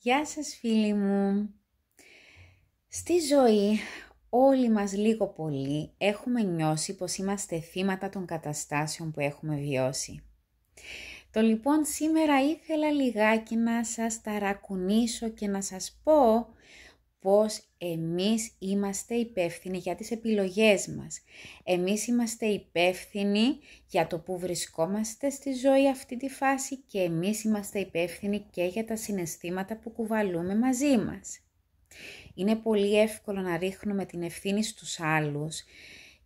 Γεια σας φίλοι μου. Στη ζωή όλοι μας λίγο πολύ έχουμε νιώσει πως είμαστε θύματα των καταστάσεων που έχουμε βιώσει. Το λοιπόν σήμερα ήθελα λιγάκι να σας ταρακουνήσω και να σας πω πως εμείς είμαστε υπεύθυνοι για τις επιλογές μας. Εμείς είμαστε υπεύθυνοι για το που βρισκόμαστε στη ζωή αυτή τη φάση και εμείς είμαστε υπεύθυνοι και για τα συναισθήματα που κουβαλούμε μαζί μας. Είναι πολύ εύκολο να ρίχνουμε την ευθύνη στους άλλους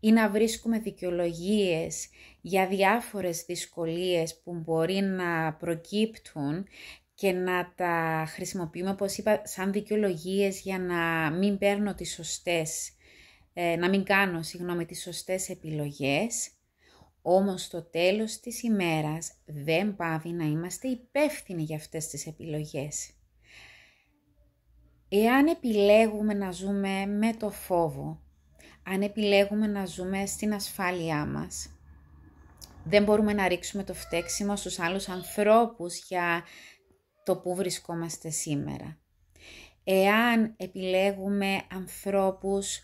ή να βρίσκουμε δικαιολογίες για διάφορες δυσκολίες που μπορεί να προκύπτουν και να τα χρησιμοποιούμε, όπως είπα, σαν δικαιολογίες για να μην παίρνω τις σωστές, να μην κάνω, τις σωστές επιλογές. Όμως στο τέλος της ημέρας δεν πάβει να είμαστε υπεύθυνοι για αυτές τις επιλογές. Εάν επιλέγουμε να ζούμε με το φόβο, αν επιλέγουμε να ζούμε στην ασφάλειά μας, δεν μπορούμε να ρίξουμε το φταίξιμο στους άλλους ανθρώπους για το που βρισκόμαστε σήμερα. Εάν επιλέγουμε ανθρώπους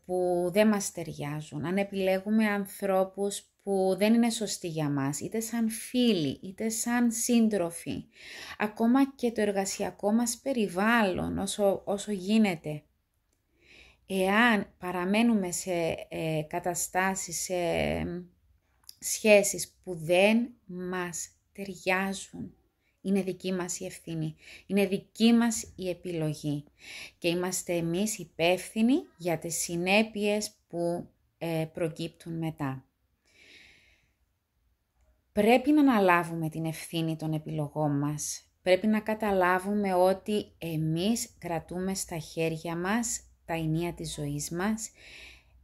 που δεν μας ταιριάζουν, αν επιλέγουμε ανθρώπους που δεν είναι σωστοί για μας, είτε σαν φίλοι, είτε σαν σύντροφοι, ακόμα και το εργασιακό μας περιβάλλον όσο γίνεται, εάν παραμένουμε σε καταστάσεις, σε σχέσεις που δεν μας ταιριάζουν, είναι δική μας η ευθύνη, είναι δική μας η επιλογή και είμαστε εμείς υπεύθυνοι για τις συνέπειες που προκύπτουν μετά. Πρέπει να αναλάβουμε την ευθύνη των επιλογών μας. Πρέπει να καταλάβουμε ότι εμείς κρατούμε στα χέρια μας τα ενία της ζωής μας.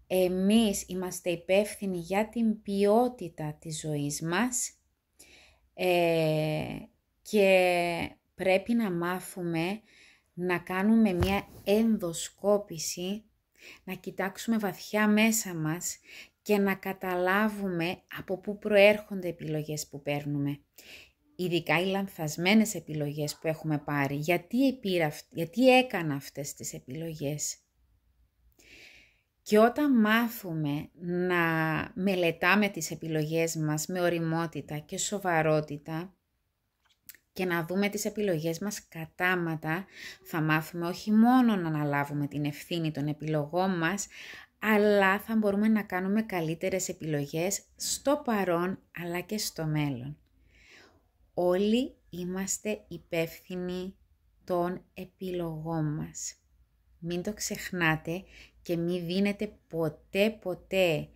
Εμείς είμαστε υπεύθυνοι για την ποιότητα της ζωής μας και πρέπει να μάθουμε να κάνουμε μια ενδοσκόπηση, να κοιτάξουμε βαθιά μέσα μας και να καταλάβουμε από πού προέρχονται οι επιλογές που παίρνουμε. Ειδικά οι λανθασμένες επιλογές που έχουμε πάρει. Γιατί έκανα αυτές τις επιλογές. Και όταν μάθουμε να μελετάμε τις επιλογές μας με ωριμότητα και σοβαρότητα και να δούμε τις επιλογές μας κατάματα, θα μάθουμε όχι μόνο να αναλάβουμε την ευθύνη των επιλογών μας, αλλά θα μπορούμε να κάνουμε καλύτερες επιλογές στο παρόν αλλά και στο μέλλον. Όλοι είμαστε υπεύθυνοι των επιλογών μας. Μην το ξεχνάτε και μην δίνετε ποτέ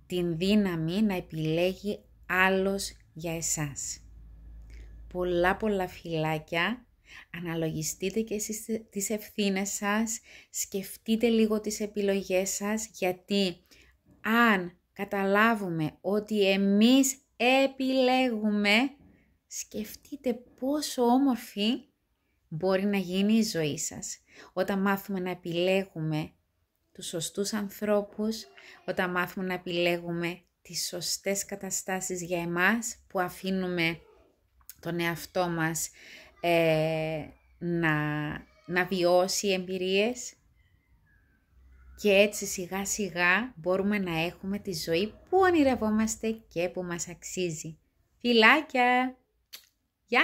την δύναμη να επιλέγει άλλος για εσάς. Πολλά φιλάκια, αναλογιστείτε και εσείς τις ευθύνες σας, σκεφτείτε λίγο τις επιλογές σας, γιατί αν καταλάβουμε ότι εμείς επιλέγουμε, σκεφτείτε πόσο όμορφη μπορεί να γίνει η ζωή σας. Όταν μάθουμε να επιλέγουμε τους σωστούς ανθρώπους, όταν μάθουμε να επιλέγουμε τις σωστές καταστάσεις για εμάς, που αφήνουμε τον εαυτό μας να βιώσει εμπειρίες και έτσι σιγά σιγά μπορούμε να έχουμε τη ζωή που ονειρευόμαστε και που μας αξίζει. Φιλάκια! Γεια!